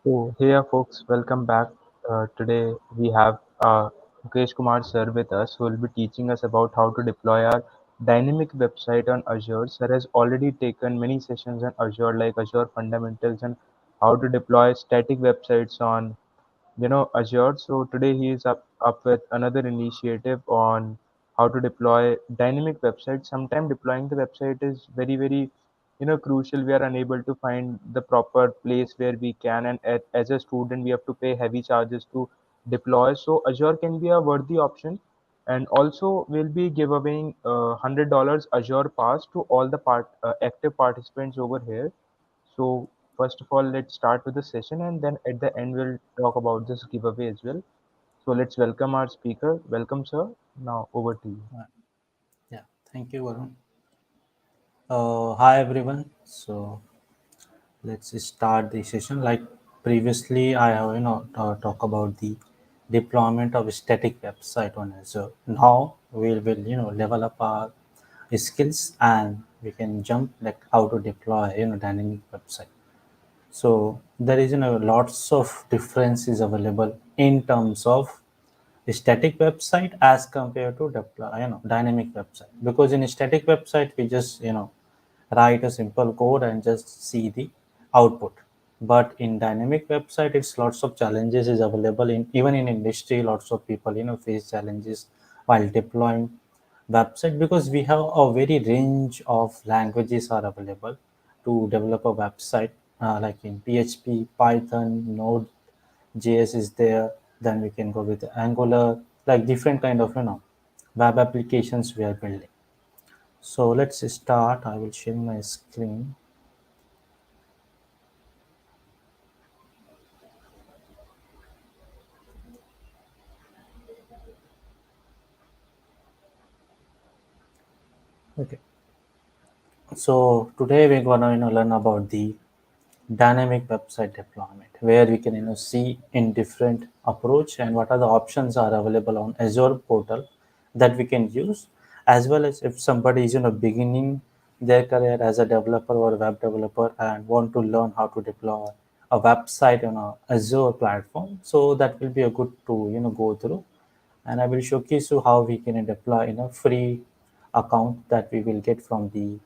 So, hey folks, welcome back. Today we have Mukesh Kumar sir with us who will be teaching us about how to deploy our dynamic website on Azure. Sir has already taken many sessions on Azure like Azure Fundamentals and how to deploy static websites on Azure. So today he is up with another initiative on how to deploy dynamic websites. Sometimes deploying the website is very crucial. We are unable to find the proper place where we can, and as a student we have to pay heavy charges to deploy. So Azure can be a worthy option, and also we'll be giving $100 Azure Pass to all the active participants over here. So first of all, let's start with the session, and then at the end we'll talk about this giveaway as well. So let's welcome our speaker. Welcome, sir. Now over to you. Yeah, thank you, Varun. Hi, everyone. So let's start the session. Like previously, I have talk about the deployment of a static website on Azure. Now we will level up our skills and we can jump like how to deploy dynamic website. So there is lots of differences available in terms of a static website as compared to dynamic website, because in a static website we just write a simple code and just see the output. But in dynamic website, it's lots of challenges is available in even in industry. Lots of people face challenges while deploying website, because we have a very range of languages are available to develop a website, like in PHP, Python, Node, JS is there. Then we can go with Angular, like different kind of web applications we are building. So let's start. I will share my screen. Okay. So today we're gonna learn about the dynamic website deployment, where we can see in different approach and what are the options are available on Azure portal that we can use, as well as if somebody is beginning their career as a developer or web developer and want to learn how to deploy a website on a Azure platform. So that will be a good to go through, and I will showcase you how we can deploy in a free account that we will get from the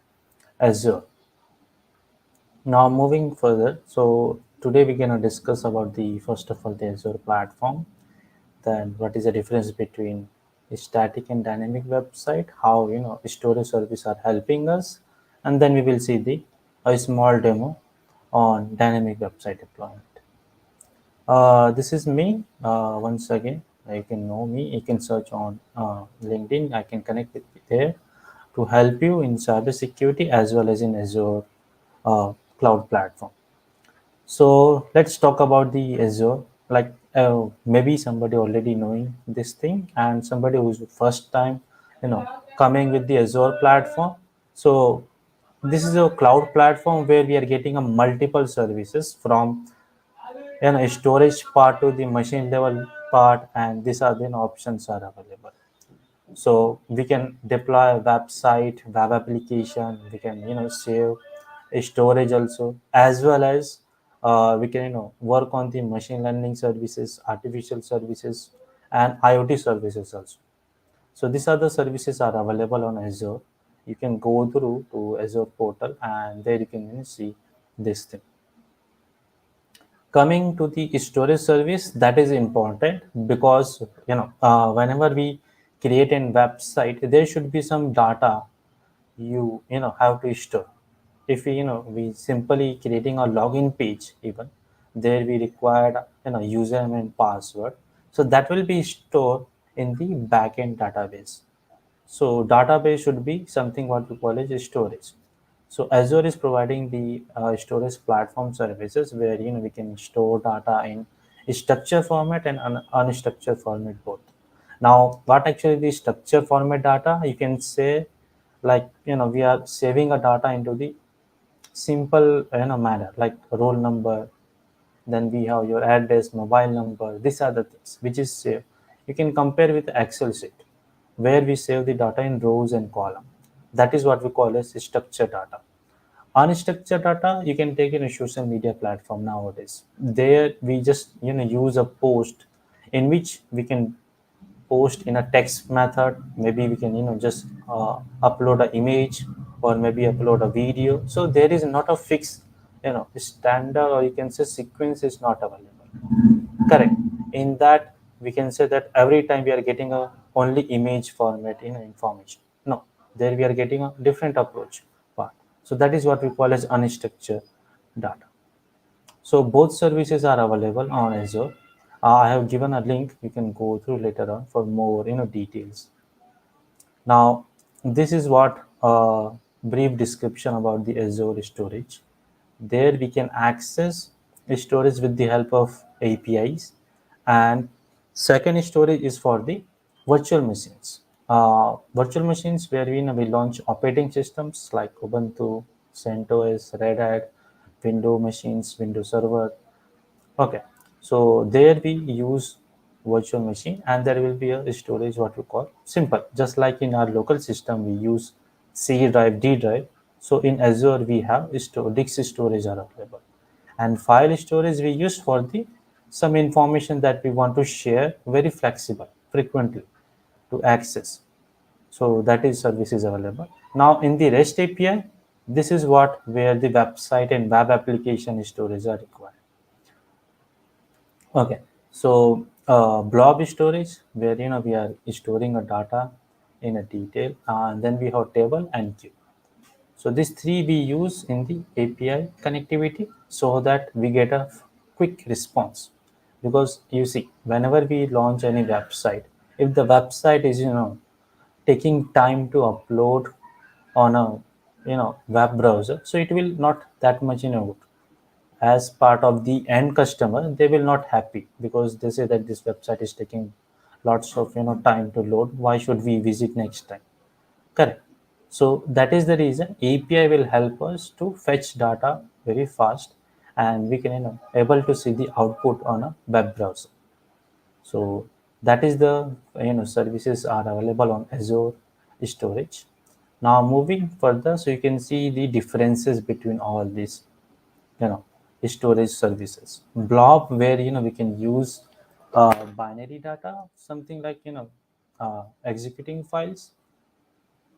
Azure. Now moving further, so today we're gonna discuss about the first of all the Azure platform, then what is the difference between a static and dynamic website, how storage service are helping us, and then we will see the a small demo on dynamic website deployment. This is me. Once again, you can know me. You can search on LinkedIn. I can connect with you there to help you in cybersecurity as well as in Azure cloud platform. So let's talk about the Azure. Like maybe somebody already knowing this thing and somebody who's first time, coming with the Azure platform. So this is a cloud platform where we are getting a multiple services from storage part to the machine level part, and these are the options are available. So we can deploy a website, web application, we can save a storage also, as well as we can work on the machine learning services, artificial services, and IoT services also. So these are the services are available on Azure. You can go through to Azure portal and there you can see this thing. Coming to the storage service, that is important because whenever we create a website, there should be some data you have to store. If we simply creating a login page, even there we required username and password, so that will be stored in the backend database. So database should be something what we call as storage. So Azure is providing the storage platform services where we can store data in structured format and unstructured format both. Now, what actually the structured format data? You can say like we are saving a data into the simple manner, like roll number, then we have your address, mobile number. These are the things which is saved. You can compare with Excel sheet where we save the data in rows and column. That is what we call as structured data. Unstructured data you can take in a social media platform nowadays. There we just use a post in which we can post in a text method. Maybe we can just upload an image or maybe upload a video. So there is not a fixed standard, or you can say sequence is not available. Correct. In that, we can say that every time we are getting a only image format in information. No, there we are getting a different approach part. So that is what we call as unstructured data. So both services are available on Azure. I have given a link. You can go through later on for more details. Now, this is what a brief description about the Azure storage. There we can access storage with the help of APIs, and second storage is for the virtual machines. Virtual machines where we launch operating systems like Ubuntu, CentOS, Red Hat, Windows machines, Windows Server. Okay, so there we use virtual machine, and there will be a storage what we call simple. Just like in our local system, we use C drive, D drive. So in Azure, we have disk storage are available, and file storage we use for the some information that we want to share very flexible, frequently to access. So that is services available. Now in the REST API, this is what where the website and web application storage are required. Okay, so blob storage where we are storing a data in a detail, and then we have table and queue. So these three we use in the API connectivity so that we get a quick response. Because you see, whenever we launch any website, if the website is taking time to upload on a web browser, so it will not that much as part of the end customer, they will not happy because they say that this website is taking lots of time to load. Why should we visit next time? Correct. So that is the reason API will help us to fetch data very fast, and we can able to see the output on a web browser. So that is the services are available on Azure storage. Now moving further, so you can see the differences between all these you know storage services. Blob where we can use binary data, something like executing files.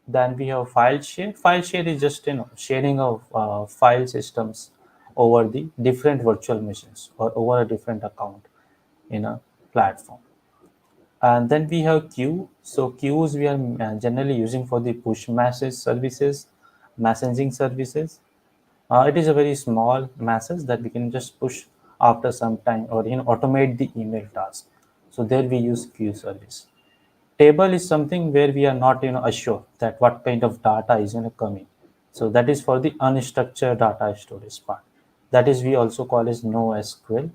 Then we have file share. File share is just sharing of file systems over the different virtual machines or over a different account in a platform. And then we have queue. So queues we are generally using for the push message services, messaging services. It is a very small message that we can just push after some time, or automate the email task. So there we use queue service. Table is something where we are not assured that what kind of data is coming. So that is for the unstructured data storage part. That is we also call as NoSQL,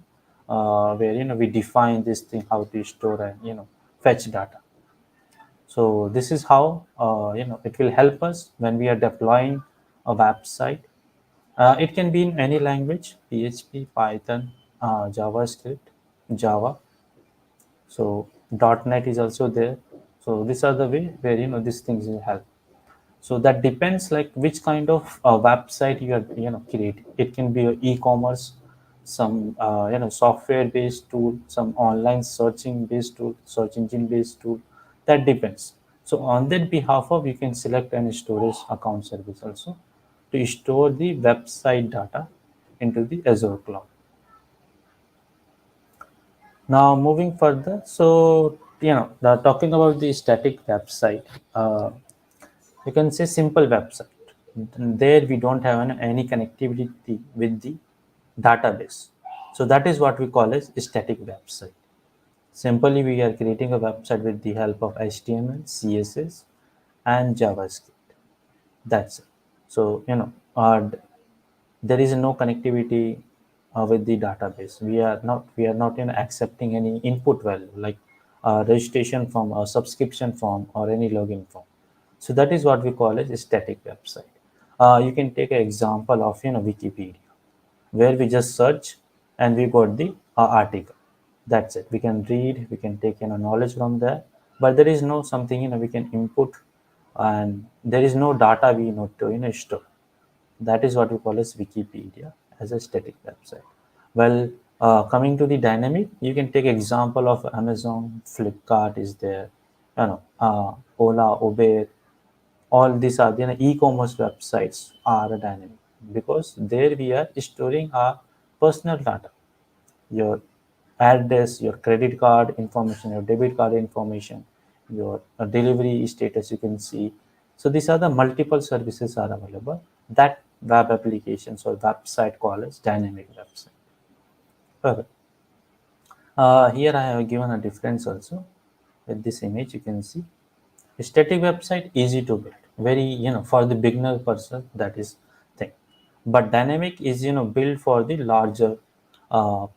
where we define this thing how to store and fetch data. So this is how it will help us when we are deploying a website. It can be in any language: PHP, Python, JavaScript, Java. So .NET is also there. So these are the way where these things will help. So that depends like which kind of website you are create. It can be a e-commerce, some software based tool, some online searching based tool, search engine based tool. That depends. So on that behalf of, you can select an storage account service also to store the website data into the Azure cloud. Now moving further, so talking about the static website, you can say simple website. There we don't have any connectivity with the database. So that is what we call as static website. Simply we are creating a website with the help of HTML, CSS, and JavaScript. That's it. So there is no connectivity with the database. We are not accepting any input value like registration form or subscription form or any login form. So that is what we call as a static website. You can take an example of Wikipedia, where we just search and we got the article. That's it. We can read, we can take knowledge from there, but there is no something we can input, and there is no data we need to store. That is what we call as Wikipedia as a static website. Well, coming to the dynamic, you can take example of Amazon, Flipkart is there, Ola, Uber. All these are the e-commerce websites are dynamic because there we are storing our personal data, your address, your credit card information, your debit card information, your delivery status you can see. So these are the multiple services are available that web applications or website called as dynamic website. Okay. Here I have given a difference also. With this image you can see a static website easy to build, very for the beginner person, that is thing. But dynamic is built for the larger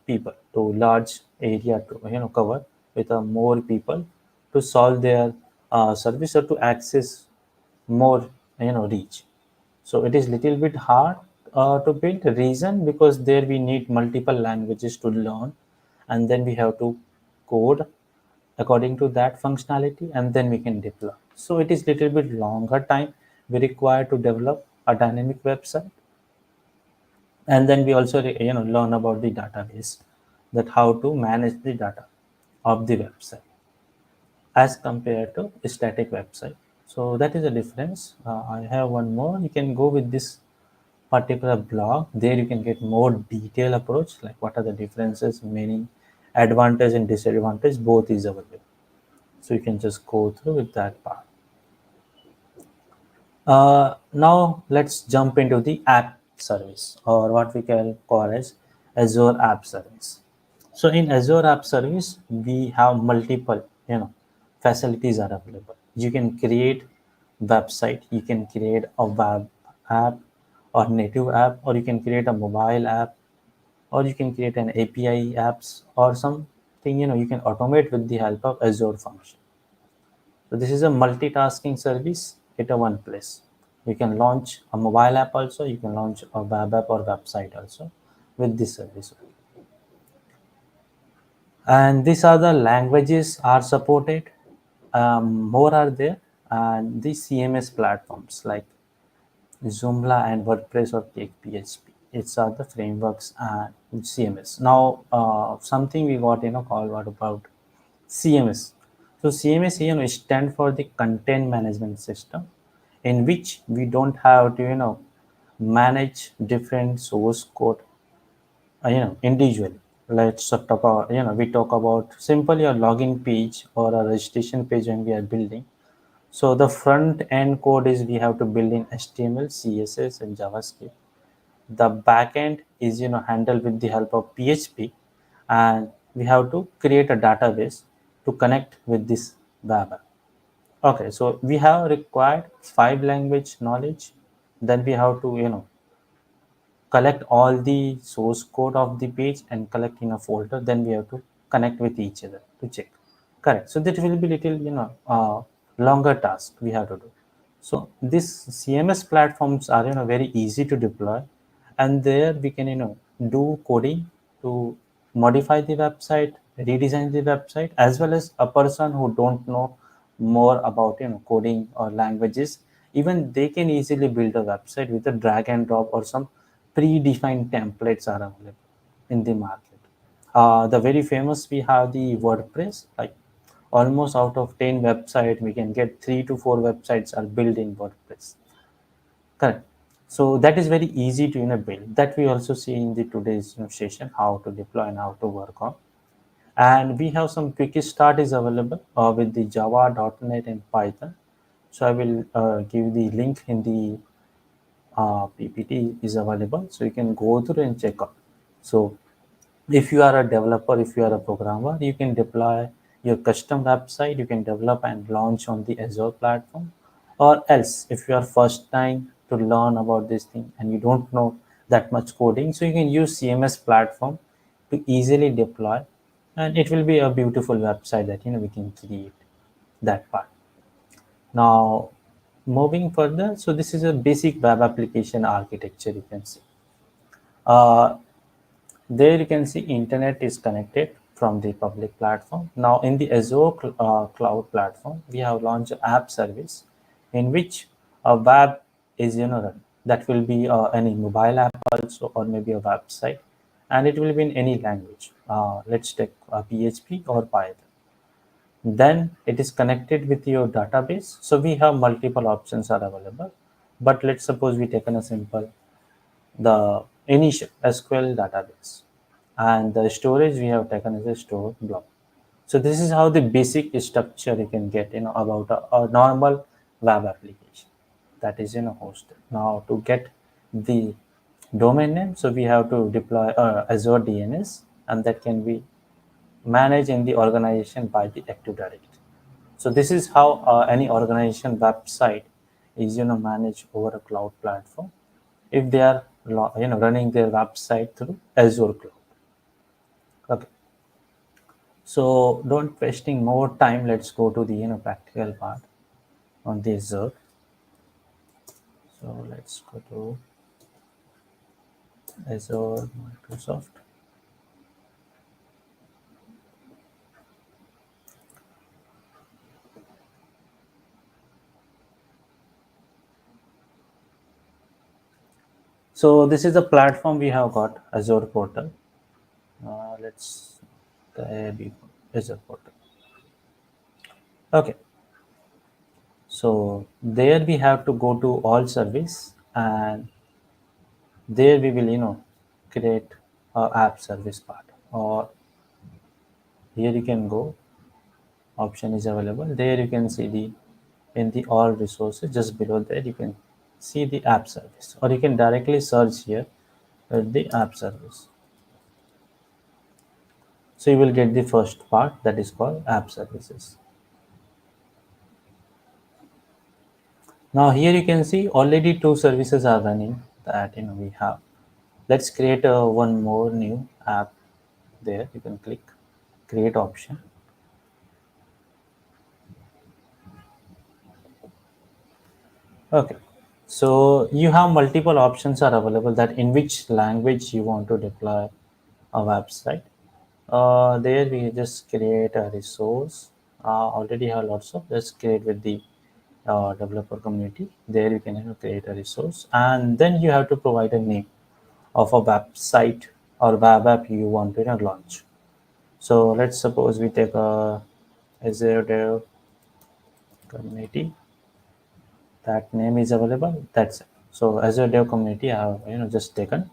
people, to large area to cover with more people to solve their service or to access more reach. So it is little bit hard to build. Reason because there we need multiple languages to learn, and then we have to code according to that functionality, and then we can deploy. So it is little bit longer time we require to develop a dynamic website, and then we also learn about the database, that how to manage the data of the website as compared to a static website. So that is a difference. I have one more. You can go with this particular blog. There you can get more detailed approach, like what are the differences, meaning, advantage and disadvantage. Both is available. So you can just go through with that part. Now let's jump into the app service, or what we can call as Azure App Service. So in Azure App Service, we have multiple, facilities are available. You can create website, you can create a web app or native app, or you can create a mobile app, or you can create an API apps or something, you can automate with the help of Azure function. So this is a multitasking service at a one place. You can launch a mobile app also, you can launch a web app or website also with this service. And these are the languages are supported. More are there, and the CMS platforms like Joomla and WordPress or Cake PHP. It's are the frameworks and CMS. Now, something we got called what about CMS. So CMS stand for the content management system, in which we don't have to manage different source code individually. Let's talk about we talk about simply a login page or a registration page when we are building. So the front end code is we have to build in HTML, CSS, and JavaScript. The back end is handled with the help of PHP, and we have to create a database to connect with this web app. Okay, so we have required five language knowledge. Then we have to collect all the source code of the page and collect in a folder. Then we have to connect with each other to check. Correct. So that will be little longer task we have to do. So these CMS platforms are very easy to deploy, and there we can do coding to modify the website, redesign the website, as well as a person who don't know more about coding or languages, even they can easily build a website with a drag and drop, or some predefined templates are available in the market. The very famous we have the WordPress, like almost out of 10 websites we can get 3 to 4 websites are built in WordPress. Correct. So that is very easy to build. That we also see in the today's session, how to deploy and how to work on. And we have some quick start is available with the Java, .NET, and Python. So I will give the link in the PPT is available, so you can go through and check out. So if you are a developer, if you are a programmer, you can deploy your custom website, you can develop and launch on the Azure platform. Or else, if you are first time to learn about this thing and you don't know that much coding, so you can use CMS platform to easily deploy, and it will be a beautiful website that we can create that part. Now, moving further, so this is a basic web application architecture you can see. Uh, there you can see internet is connected from the public platform. Now in the Azure cloud platform, we have launched app service, in which a web is run. That will be any mobile app also, or maybe a website, and it will be in any language. Let's take PHP or Python. Then it is connected with your database. So we have multiple options are available. But let's suppose we taken a simple the initial SQL database, and the storage we have taken as a store block. So this is how the basic structure you can get about a normal web application that is hosted. Now to get the domain name, so we have to deploy Azure DNS, and that can be managed in the organization by the Active Directory. So this is how any organization website is managed over a cloud platform if they are running their website through Azure cloud. Okay. So don't wasting more time. Let's go to the practical part on the Azure. So let's go to Azure Microsoft. So this is the platform we have got, Azure portal. Let's there we go, Azure portal. Okay. So there we have to go to all service, and there we will create a app service part, or here you can go, option is available. There you can see the in the all resources, just below there you can see the app service, or you can directly search here at the app service. So you will get the first part, that is called app services. Now here you can see already two services are running that we have. Let's create a one more new app. There you can click create option. Okay. So you have multiple options are available that in which language you want to deploy a website. There we just create a resource. Already have lots of. Let's create with the developer community. There you can create a resource, and then you have to provide a name of a website or web app you want to launch. So let's suppose we take a Azure Dev community. That name is available. That's it. So Azure Dev community I have just taken,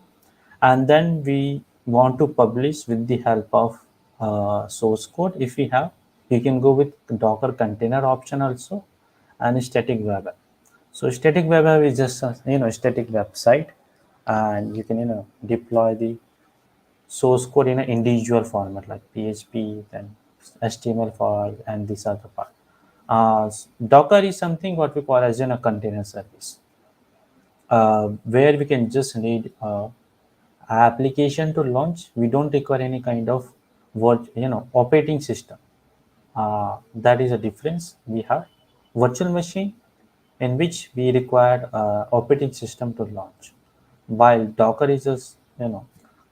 and then we want to publish with the help of source code. If we have, you can go with Docker container option also, and static web app. So static web app is just a, static website, and you can deploy the source code in an individual format like PHP, then HTML file, and this other part. Docker is something what we call as a container service, where we can just need application to launch. We don't require any kind of operating system. That is a difference we have. Virtual machine in which we require operating system to launch, while Docker is a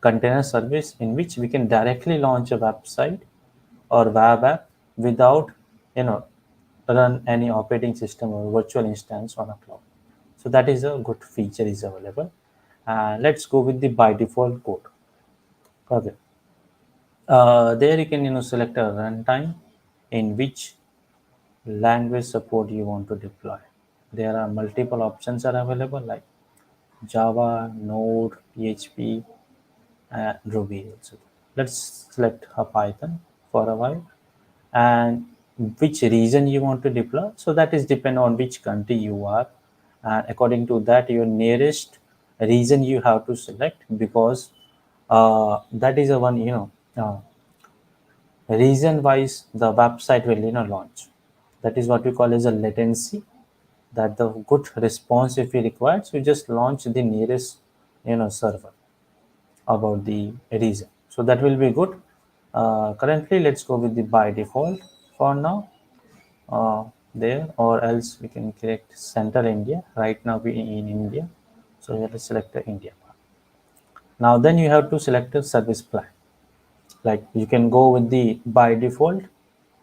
container service in which we can directly launch a website or web app without you know run any operating system or virtual instance on a cloud. So that is a good feature is available. Let's go with the by default code. Okay. There you can select a runtime in which language support you want to deploy. There are multiple options are available like Java, Node, PHP, and Ruby also. Let's select a Python for a while, and which region you want to deploy. So that is depend on which country you are, and according to that your nearest region you have to select, because that is the one region wise the website will launch. That is what we call as a latency, that the good response if we require, so you just launch the nearest server about the region. So that will be good. Currently let's go with the by default for now. There, or else we can select center India. Right now we in India, so let's select the India part. Now then you have to select a service plan. Like you can go with the by default.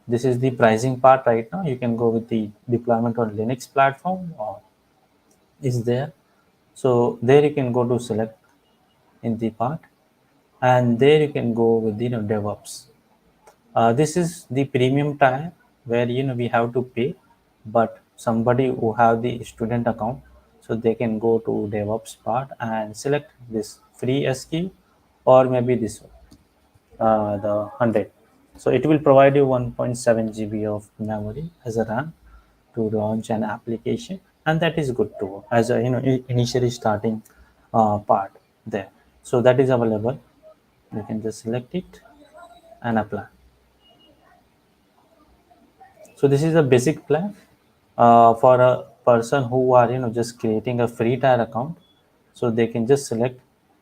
This is the pricing part right now. You can go with the deployment on Linux platform, or is there. So there you can go to select in the part, and there you can go with DevOps. This is the premium tier where we have to pay, but somebody who have the student account, so they can go to DevOps part and select this free SKU, or maybe this one, the 100. So it will provide you 1.7 GB of memory as a RAM to launch an application, and that is good to as a initially starting part there. So that is available. You can just select it and apply. So this is a basic plan for a person who are just creating a free tier account. So they can just select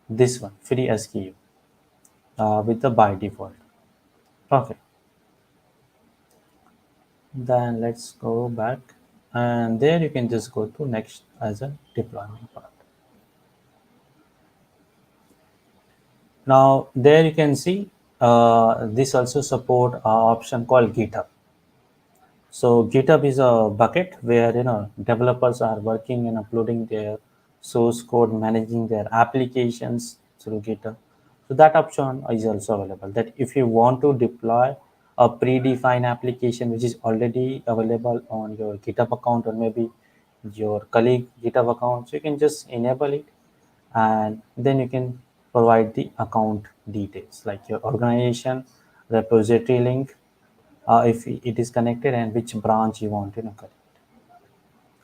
this one, free SKU, with the by default. Okay, then let's go back, and there you can just go to next as a deployment part. Now there you can see this also support option called GitHub. So GitHub is a bucket where developers are working and uploading their source code, managing their applications through GitHub. So that option is also available. That if you want to deploy a predefined application which is already available on your GitHub account, or maybe your colleague GitHub account, so you can just enable it, and then you can provide the account details like your organization, repository link, if it is connected, and which branch you want to connect,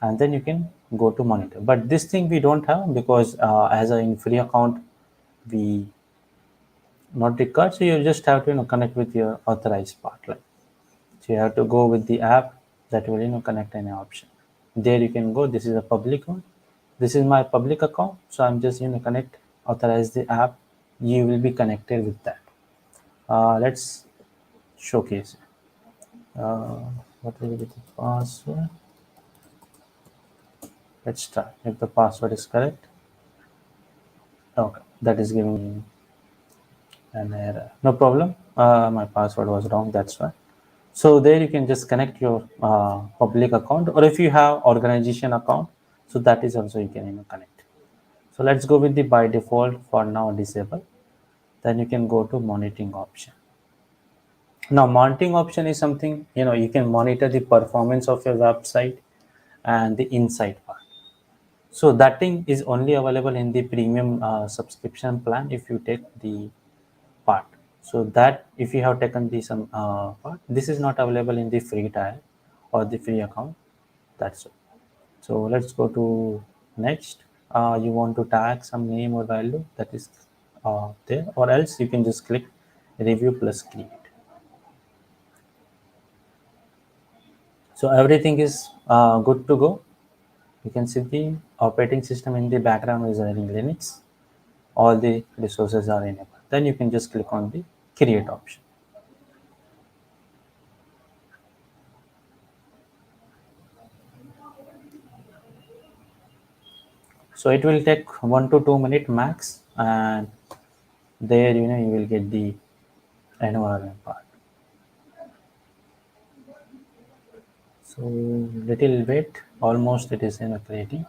and then you can go to monitor. But this thing we don't have because as a in free account we not required, so you just have to connect with your authorized part, like, so you have to go with the app that will connect any option. There you can go, this is a public one, this is my public account, so I'm just connect, authorize the app, you will be connected with that. Let's showcase it. What will be the password? Let's try if the password is correct. Okay, that is giving me an error. No problem. My password was wrong. That's why. So there you can just connect your public account, or if you have organization account, so that is also you can connect. So let's go with the by default for now disable. Then you can go to monitoring option. Now monitoring option is something you can monitor the performance of your website and the insight part. So that thing is only available in the premium subscription plan if you take the part. So that if you have taken the some part, this is not available in the free tier or the free account. That's it. So let's go to next. You want to tag some name or value that is there, or else you can just click review plus create. So everything is good to go. You can see the operating system in the background is running Linux. All the resources are enabled. Then you can just click on the create option. So it will take 1 to 2 minutes max, and there you will get the environment part. So little bit, almost it is creating.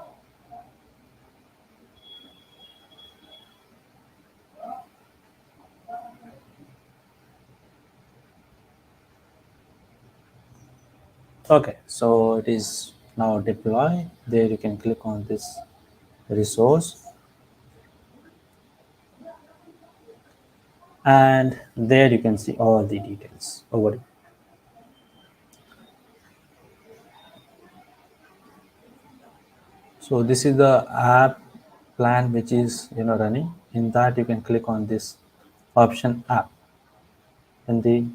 Okay, so it is now deploy. There you can click on this resource, and there you can see all the details over it. So this is the app plan which is running. In that you can click on this option app in the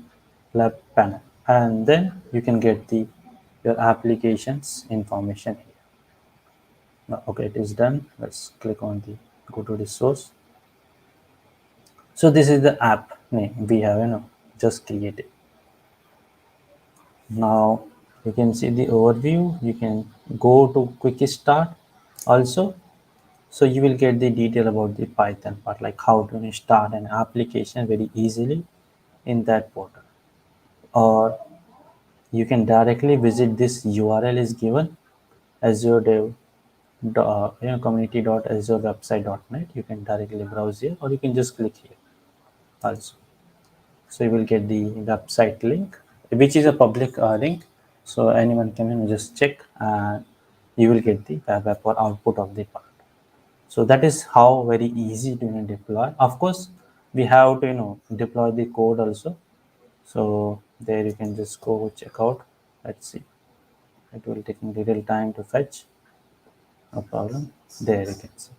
left panel, and then you can get the your applications information here. Now, okay, it is done. Let's click on the go to the source. So this is the app name we have just created. Now you can see the overview. You can go to quick start also. So you will get the detail about the Python part, like how to start an application very easily in that portal. Or you can directly visit this URL is given, Azure Dev community.azurewebsite.net. You can directly browse here, or you can just click here also. So you will get the website link, which is a public link, so anyone can just check, and you will get the web app or output of the part. So that is how very easy to deploy. Of course, we have to deploy the code also. So there you can just go check out. Let's see. It will take a little time to fetch. No problem. There you can see.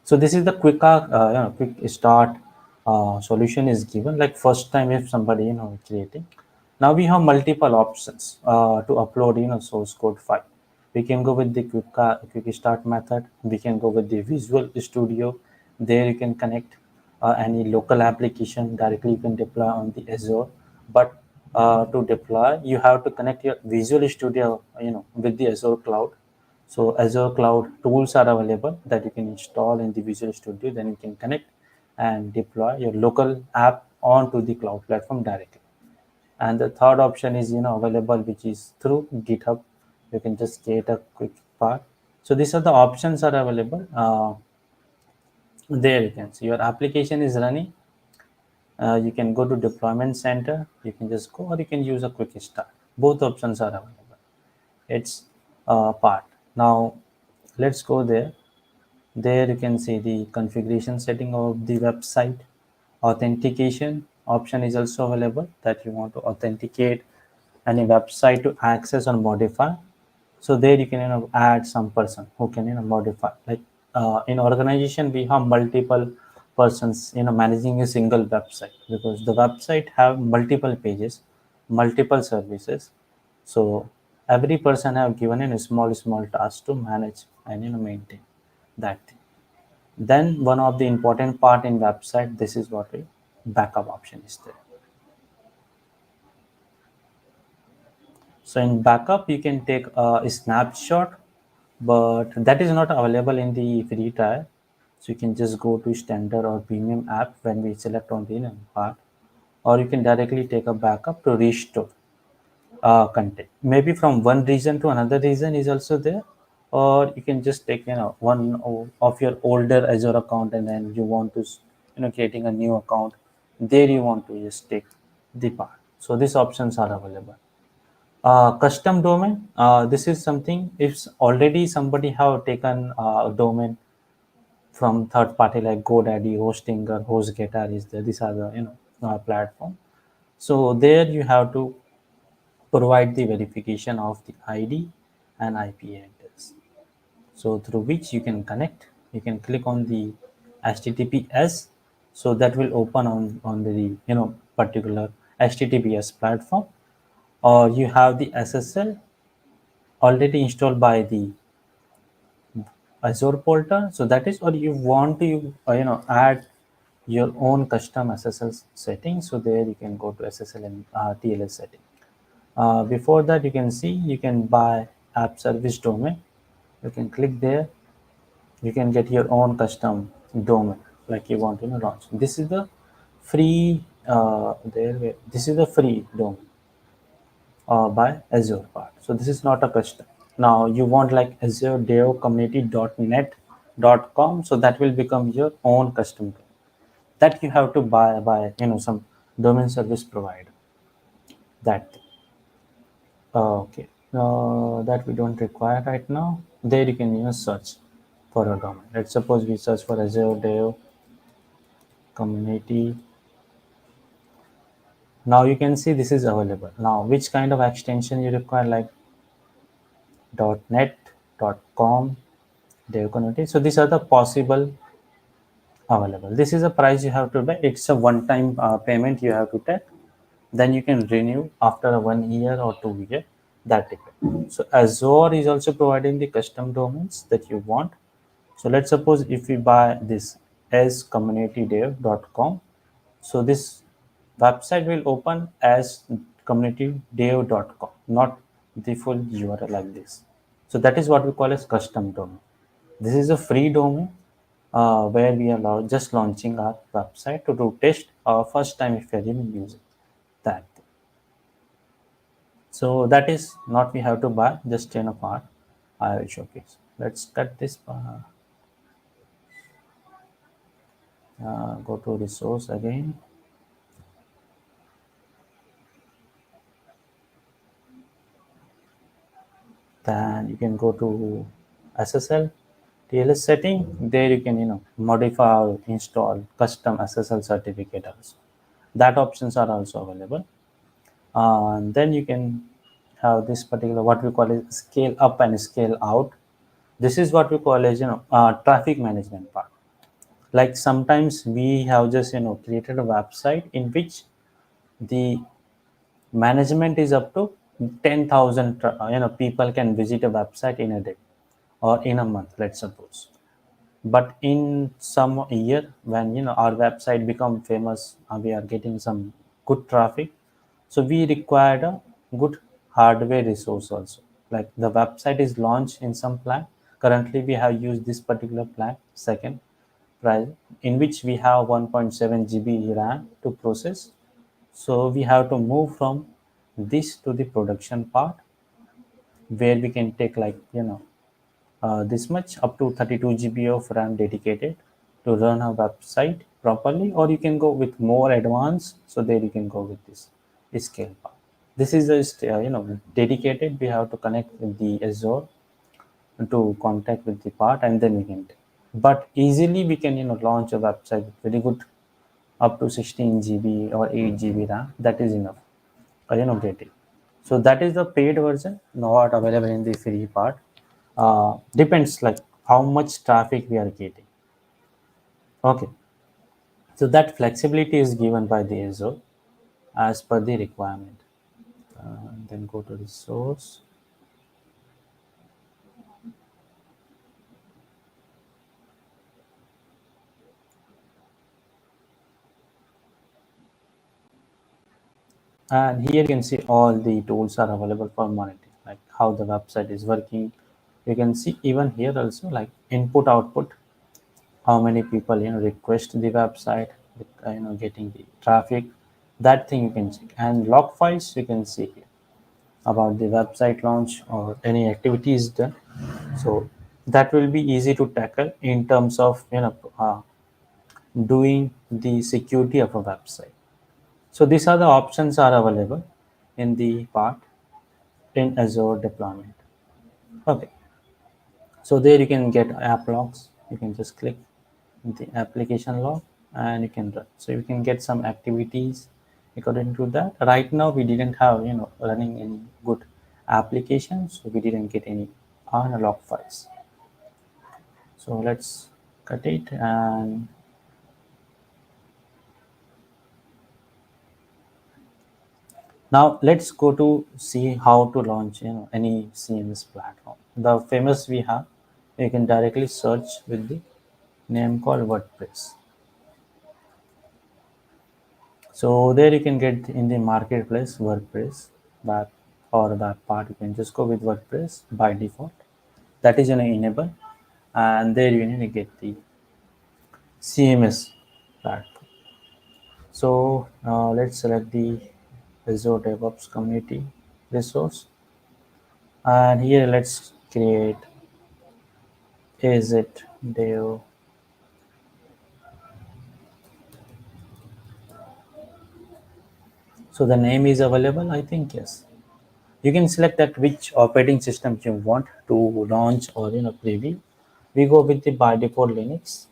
So this is the quick start solution is given. Like first time if somebody creating. Now we have multiple options to upload source code file. We can go with the quick start method. We can go with the Visual Studio. There you can connect any local application directly. You can deploy on the Azure. But to deploy, you have to connect your Visual Studio with the Azure cloud. So Azure Cloud tools are available that you can install in the Visual Studio. Then you can connect and deploy your local app onto the cloud platform directly. And the third option is available, which is through GitHub. You can just create a quick part. So these are the options are available. There you can see your application is running. You can go to deployment center. You can just go, or you can use a quick start. Both options are available. It's part. Now let's go there. There you can see the configuration setting of the website. Authentication option is also available, that you want to authenticate any website to access or modify. So there you can add some person who can modify. Like in organization we have multiple persons managing a single website, because the website have multiple pages, multiple services. So every person have given in a small task to manage and maintain that thing. Then one of the important part in website, this is what we backup option is there. So in backup, you can take a snapshot, but that is not available in the free trial. So you can just go to standard or premium app when we select on the part, or you can directly take a backup to restore content. Maybe from one region to another region is also there, or you can just take one of your older Azure account, and then you want to creating a new account. There you want to just take the part. So these options are available. Custom domain. This is something if already somebody have taken a domain from third party like GoDaddy, Hostinger, HostGator is there. These are the platform. So there you have to provide the verification of the ID and IP address. So through which you can connect. You can click on the HTTPS. So that will open on the particular HTTPS platform, or you have the SSL already installed by the Azure portal. So that is, or you want to add your own custom SSL setting. So there you can go to SSL and TLS setting. Before that, you can see you can buy app service domain. You can click there. You can get your own custom domain like you want to launch. This is the free this is the free domain by Azure part. So this is not a custom. Now you want like Azure Deo community.net.com, so that will become your own custom domain that you have to buy by some domain service provider. That okay. That we don't require right now. There you can search for a domain. Let's suppose we search for Azure Deo community. Now you can see this is available. Now which kind of extension you require, like .net, .com, Deo community. So these are the possible available. This is a price you have to pay. It's a one-time payment you have to take. Then you can renew after 1 year or 2 year. That depends. So Azure is also providing the custom domains that you want. So let's suppose if we buy this as communitydev.com. So this website will open as communitydev.com, not the full URL like this. So that is what we call as custom domain. This is a free domain where we are just launching our website to do test our first time if you're even using that. So that is not we have to buy, just part I will showcase. Let's cut this, go to resource again. Then you can go to SSL TLS setting. There you can modify or install custom SSL certificate also. That options are also available. And then you can have this particular what we call is scale up and scale out. This is what we call as traffic management part. Like sometimes we have just created a website in which the management is up to 10,000 people can visit a website in a day or in a month, let's suppose. But in some year when our website become famous, we are getting some good traffic, so we required a good hardware resource also. Like the website is launched in some plan. Currently we have used this particular plan second price, in which we have 1.7 GB RAM to process. So we have to move from this to the production part, where we can take like this much up to 32 GB of RAM dedicated to run a website properly, or you can go with more advanced. So there you can go with this scale part. This is just dedicated. We have to connect with the Azure to contact with the part, and then we can take. But easily we can launch a website with very good up to 16 GB or 8 GB RAM. That is enough. Get it. So that is the paid version, not available in the free part. Depends like how much traffic we are getting. Okay, so that flexibility is given by the Azure as per the requirement. Then go to the source. And here you can see all the tools are available for monitoring, like how the website is working. You can see even here also like input output, how many people request the website, getting the traffic. That thing you can check, and log files you can see here about the website launch or any activities done. So that will be easy to tackle in terms of doing the security of a website. So these are the options are available in the part in Azure deployment. Okay, so there you can get app logs. You can just click the application log and you can run. So you can get some activities according to that. Right now we didn't have running any good applications, so we didn't get any analog files. So let's cut it, and now let's go to see how to launch any CMS platform. The famous we have, you can directly search with the name called WordPress. So there you can get in the marketplace WordPress web or web part. You can just go with WordPress by default. That is enable, and there you need to get the CMS platform. So let's select the Azure DevOps community resource, and here let's create is it dev. So the name is available, I think. Yes, you can select that which operating system you want to launch or preview. We go with the by default Linux,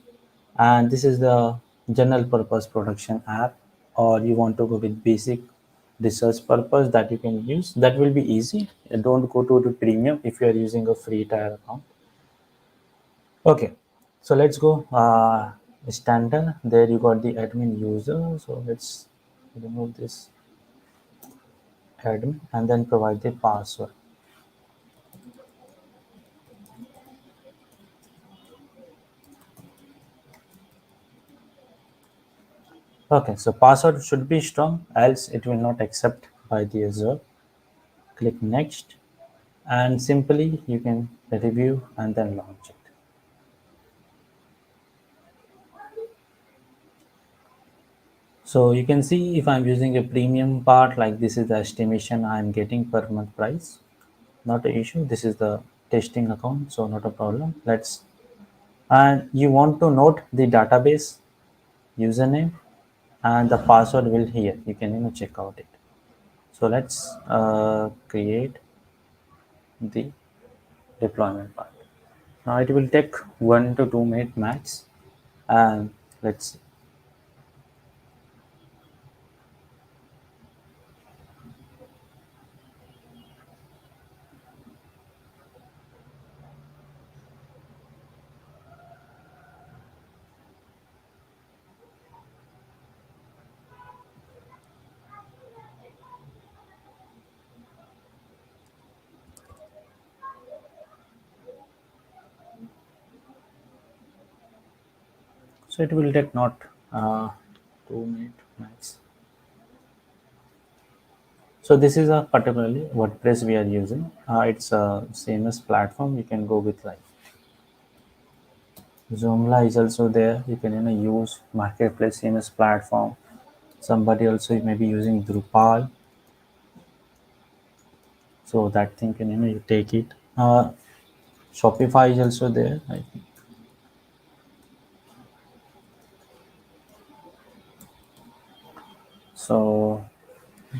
and this is the general purpose production app, or you want to go with basic research purpose that you can use. That will be easy. Don't go to the premium if you are using a free tier account. Okay, so let's go standard. There you got the admin user, so let's remove this admin and then provide the password. Okay, so password should be strong, else it will not accept by the user. Click next, and simply you can review and then launch it. So you can see if I'm using a premium part, like this is the estimation I'm getting per month price. Not an issue. This is the testing account, so not a problem. Let's, and you want to note the database username and the password will here. You can check out it. So let's create the deployment part. Now it will take 1 to 2 minutes max, and let's see. So it will take not 2 minutes max. So this is a particularly WordPress we are using. It's a famous platform. You can go with like Joomla is also there. You can use marketplace famous platform. Somebody also may be using Drupal, so that thing can you take it. Shopify is also there. I think. So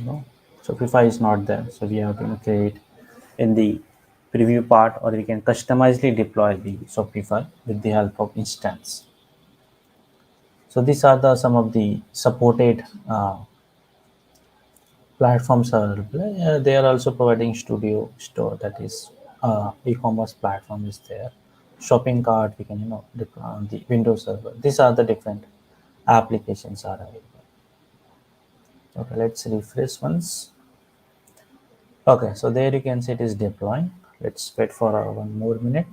no, Shopify is not there. So we have to create in the preview part, or we can customizely deploy the Shopify with the help of instance. So these are the some of the supported platforms are available. They are also providing Studio Store, that is e-commerce platform is there. Shopping cart we can deploy on the Windows server. These are the different applications are available. Okay, let's refresh once. Okay, so there you can see it is deploying. Let's wait for 1 more minute.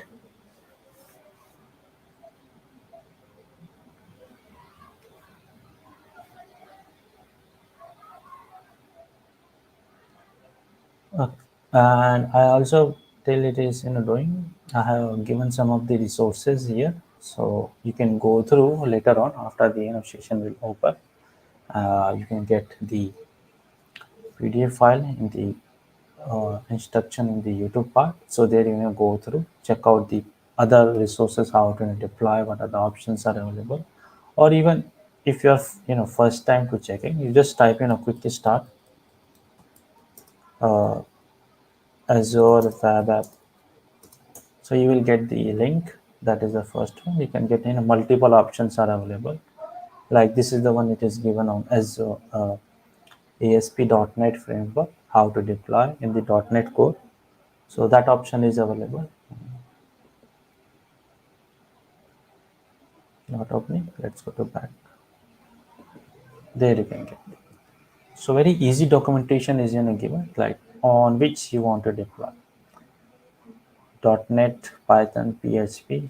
Okay. And I also tell it is doing. I have given some of the resources here, so you can go through later on after the session will open. You can get the PDF file in the instruction in the YouTube part. So there you go through, check out the other resources, how to deploy, what are the options are available, or even if you're first time to checking, you just type in a quick start uh, Azure Web App. So you will get the link. That is the first one. You can get multiple options are available. Like this is the one it is given on Azure ASP.NET framework, how to deploy in the .NET Core. So that option is available. Not opening. Let's go to back. There you can get. So very easy documentation is given, like on which you want to deploy. .NET, Python, PHP,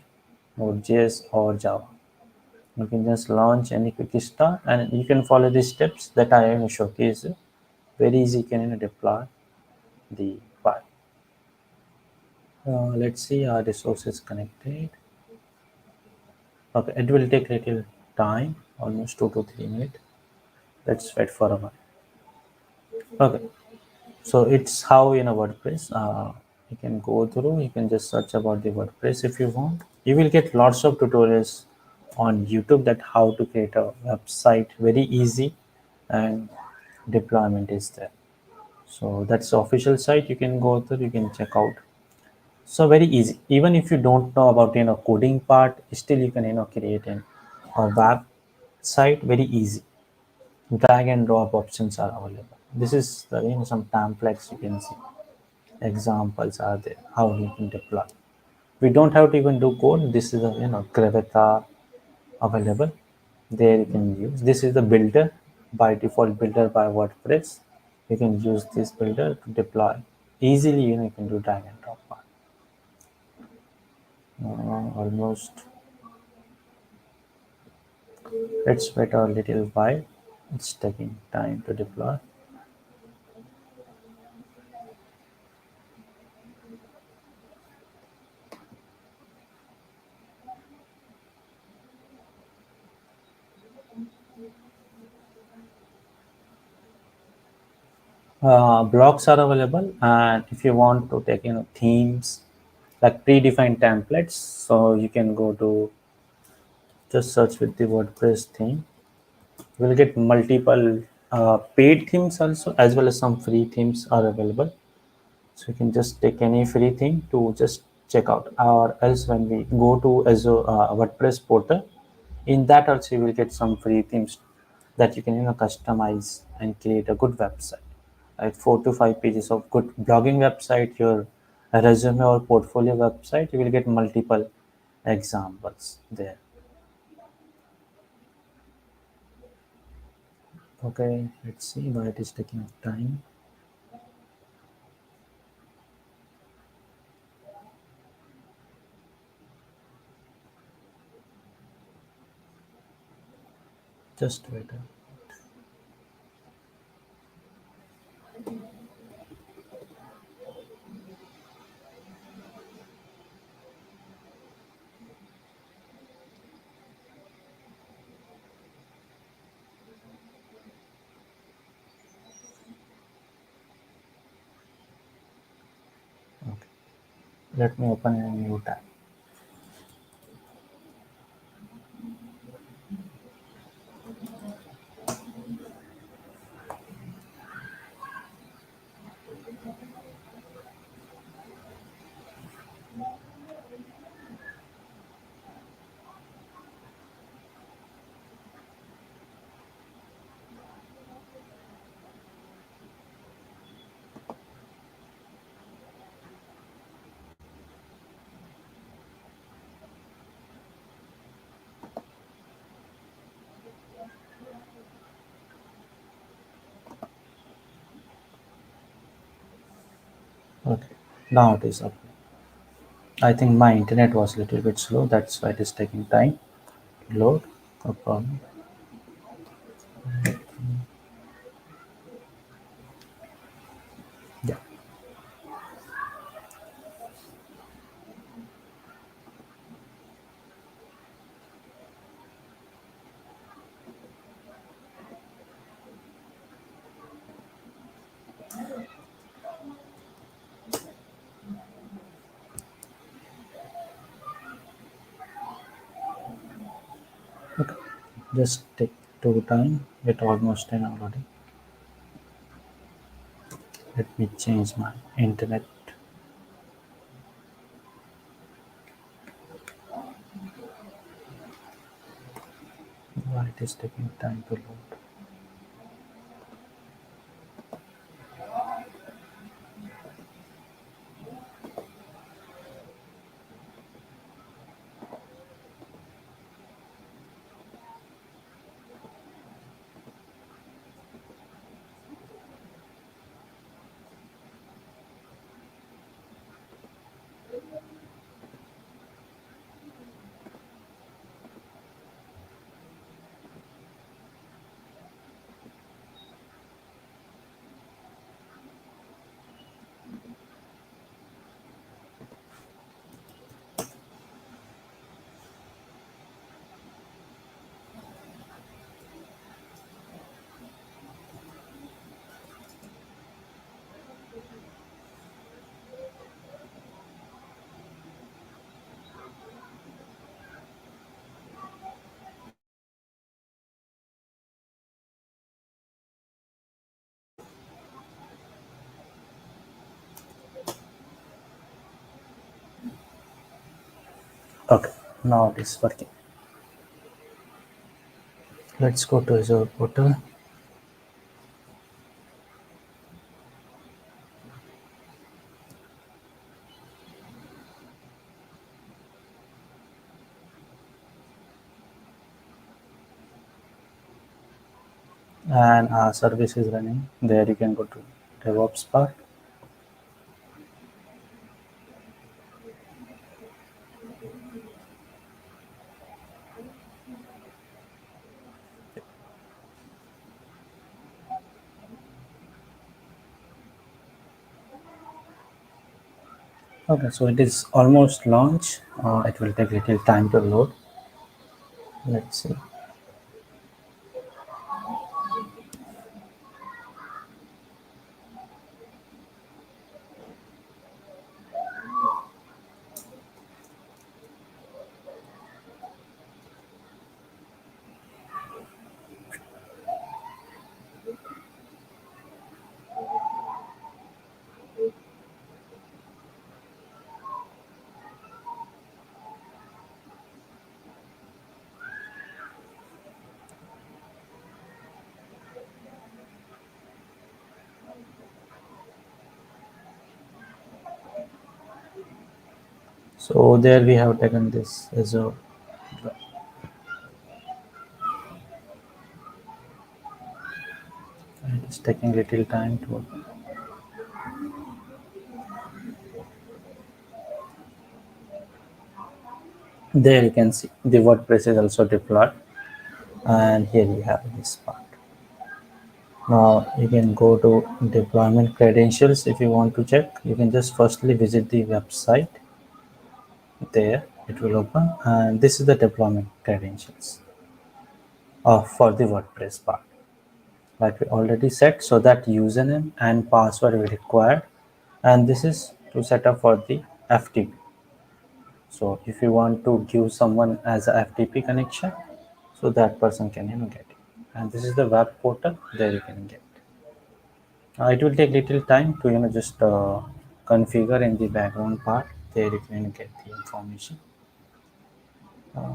Node.js or Java. You can just launch any quick start and you can follow the steps that I am showcase. Very easy, you can deploy the file. Let's see our resources connected. Okay, it will take little time, almost 2 to 3 minutes. Let's wait for a while. Okay, so it's how in a WordPress. You can go through. You can just search about the WordPress if you want. You will get lots of tutorials on YouTube that how to create a website very easy, and deployment is there. So that's the official site. You can go through. You can check out. So very easy. Even if you don't know about coding part, still you can create a web site very easy. Drag and drop options are available. This is the some templates you can see. Examples are there how you can deploy. We don't have to even do code. This is a Gravita available. There you can use. This is the builder by default builder by WordPress. You can use this builder to deploy easily. You can do drag and drop part. Almost. Let's wait a little while. It's taking time to deploy. Blocks are available, and if you want to take themes like predefined templates. So you can go to just search with the WordPress theme. You will get multiple paid themes also, as well as some free themes are available. So you can just take any free theme to just check out. Or else when we go to Azure WordPress portal, in that also you will get some free themes that you can customize and create a good website. Like 4 to 5 pages of good blogging website, your resume or portfolio website, you will get multiple examples there. Okay, let's see why it is taking time. Just wait. Okay, let me open a new tab. Okay, now it is up. I think my internet was a little bit slow. That's why it is taking time to load. No problem. Yeah. Okay. Just take two time. It almost 10 already. Let me change my internet. Why it is taking time to load? Okay, now it is working. Let's go to Azure portal and our service is running. There you can go to DevOps part. Okay, so it is almost launched. It will take little time to load. Let's see. So there we have taken this as a, it's taking little time to, there you can see the WordPress is also deployed, and here we have this part. Now you can go to deployment credentials. If you want to check, you can just firstly visit the website. There it will open, and this is the deployment credentials for the WordPress part, like we already set. So that username and password we require, and this is to set up for the FTP. So if you want to give someone as a FTP connection, so that person can get it. And this is the web portal, there you can get. It will take little time to just configure in the background part. There you can get the information.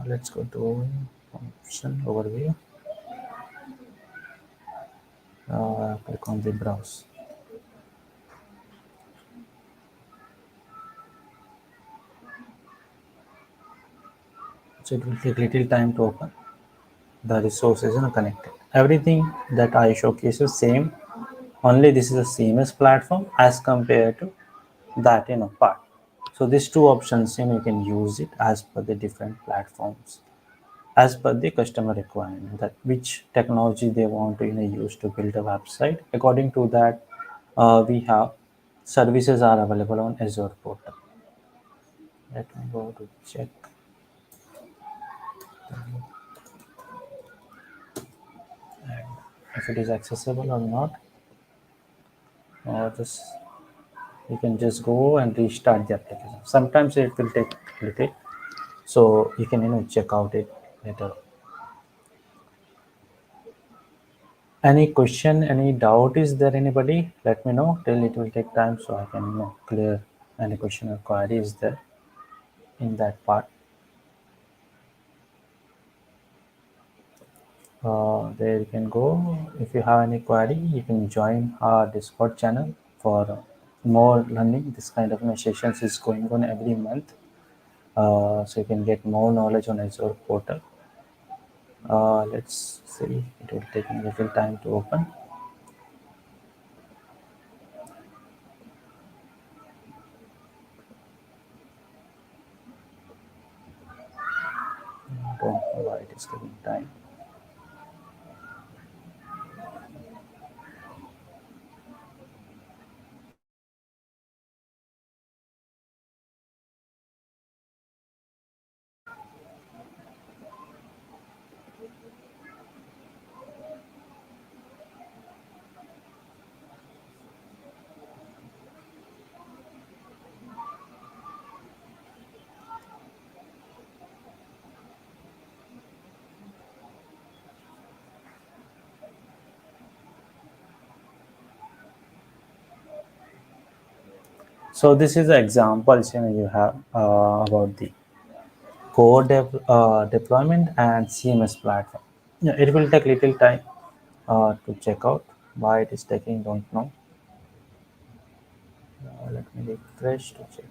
Let's go to option overview. Click on the browse. So it will take little time to open. The resources are connected. Everything that I showcase is same. Only this is a CMS platform as compared to that part. So these two options, you can use it as per the different platforms, as per the customer requirement, that which technology they want to use to build a website. According to that, we have services are available on Azure portal. Let me go to check if it is accessible or not, or just you can just go and restart the application. Sometimes it will take little, so you can check out it later. Any question, any doubt is there anybody? Let me know. Till it will take time so I can clear any question or query is there in that part. There you can go. If you have any query, you can join our Discord channel for more learning. This kind of sessions is going on every month, so you can get more knowledge on Azure portal. Let's see. It will take a little time to open. Don't know why it is taking time. So this is the examples you have about the deployment and CMS platform. Yeah, it will take little time to check out. Why it is taking, don't know. Let me refresh to check.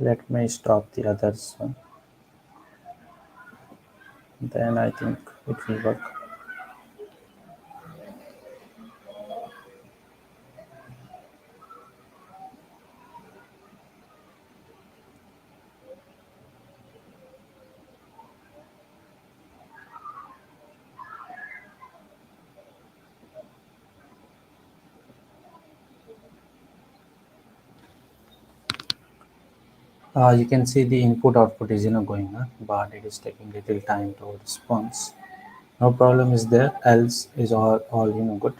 Let me stop the others one. Then I think it will work. You can see the input output is going on, but it is taking little time to response. No problem is there, else is all good.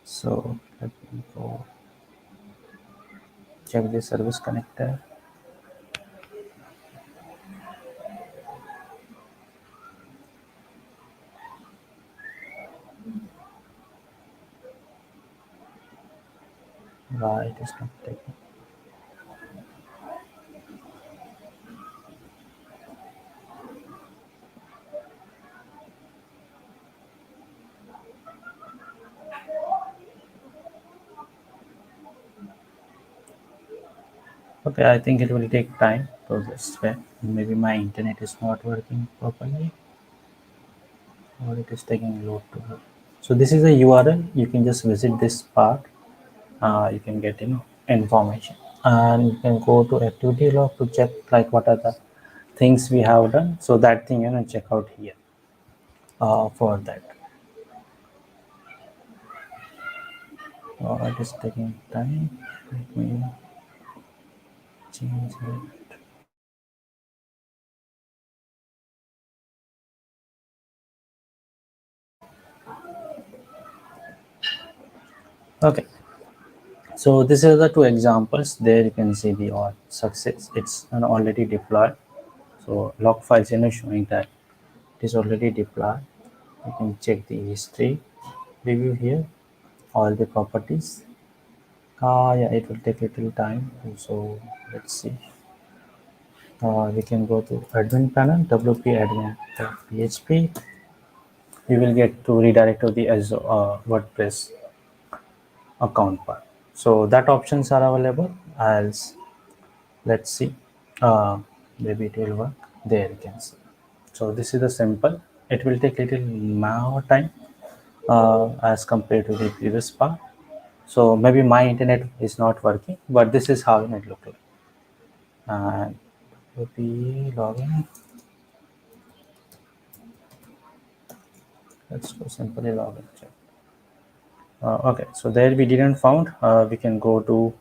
So let me go check the service connector. it is not taking. Okay, I think it will take time to this way. Maybe my internet is not working properly, or it is taking load to work. So this is a URL. You can just visit this part. You can get information, and you can go to activity log to check like what are the things we have done. So that thing check out here for that. It is taking time. Let me change it. Okay, so this is the two examples. There you can see the success. It's already deployed. So log files showing that it is already deployed. You can check the history review here, all the properties. Yeah, it will take a little time. So let's see. We can go to admin panel, wp admin.php. You will get to redirect to the Azure WordPress account part. So that options are available. As let's see, uh, maybe it will work. There you can see. So this is the simple. It will take little more time as compared to the previous part. So maybe my internet is not working, but this is how it look like. And WP login. Let's go simply login. Check. Okay, so there we didn't found. We can go to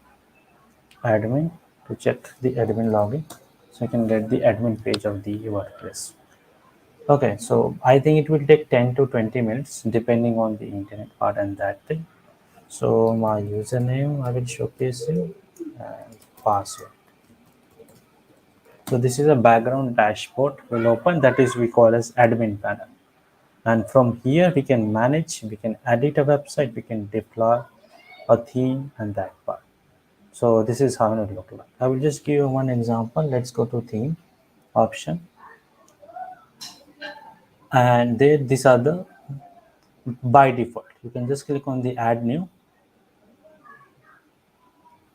admin to check the admin login. So you can get the admin page of the WordPress. Okay, so I think it will take 10 to 20 minutes depending on the internet part and that thing. So my username I will showcase you and password. So this is a background dashboard will open, that is we call as admin panel. And from here we can manage, we can edit a website, we can deploy a theme and that part. So this is how it look like. I will just give you one example. Let's go to theme option, and there these are the by default. You can just click on the add new,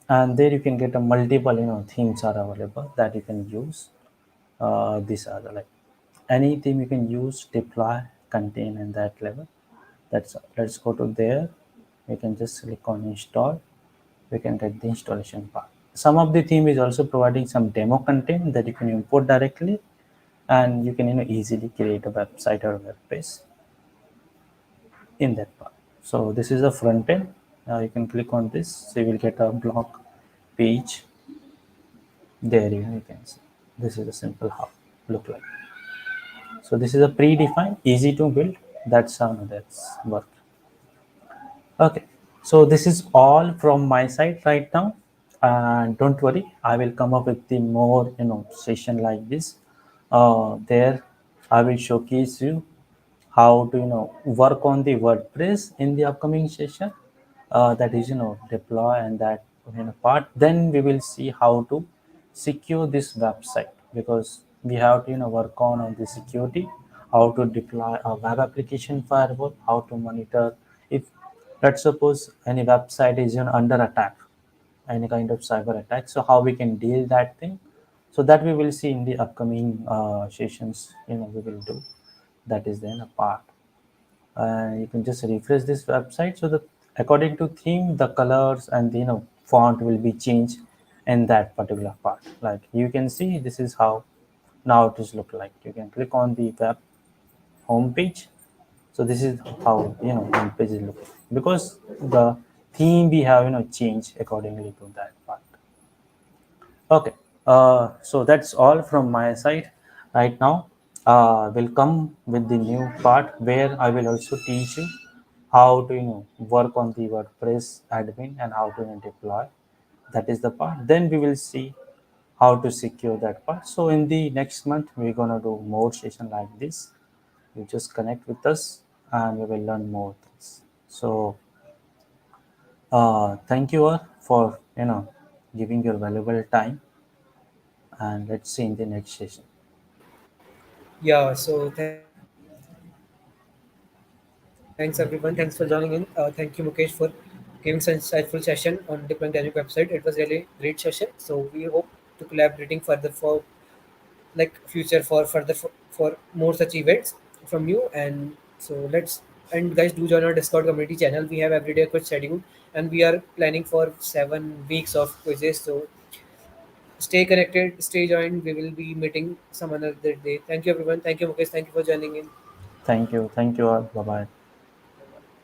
and there you can get a multiple themes are available that you can use. These are the, like any theme you can use, deploy, contain, and that level. That's all. Let's go to there. We can just click on install. We can get the installation part. Some of the theme is also providing some demo content that you can import directly, and you can easily create a website or a web page in that part. So this is the front end. You can click on this, so you will get a blog page. There you can see. This is a simple how look like. So this is a predefined, easy to build. That's how that's work. Okay, so this is all from my side right now, and don't worry, I will come up with the more session like this. There, I will showcase you how to work on the WordPress in the upcoming session. That is deploy and that part. Then we will see how to secure this website, because we have to work on the security, how to deploy a web application firewall, how to monitor if let's suppose any website is under attack, any kind of cyber attack, so how we can deal that thing. So that we will see in the upcoming sessions we will do. That is then a part. You can just refresh this website, so that according to theme the colors and the font will be changed in that particular part. Like you can see, this is how now it is look like. You can click on the web home page. So this is how home page is looking, because the theme we have changed accordingly to that part. Okay, so that's all from my side right now. We'll come with the new part where I will also teach you how to work on the WordPress admin and how to deploy. That is the part. Then we will see how to secure that part. So in the next month, we're gonna do more session like this. You just connect with us and we will learn more things. So thank you all for giving your valuable time, and let's see in the next session. Yeah, so thanks everyone. Thanks for joining in. Thank you, Mukesh, for giving such insightful session on deploying the Azure website. It was really great session. So we hope to collaborating further for like future for further for more such events from you. And so let's and guys do join our Discord community channel. We have everyday quiz schedule and we are planning for 7 weeks of quizzes. So stay connected, stay joined. We will be meeting some another day. Thank you everyone. Thank you Mukesh. Thank you for joining in. Thank you all. Bye bye.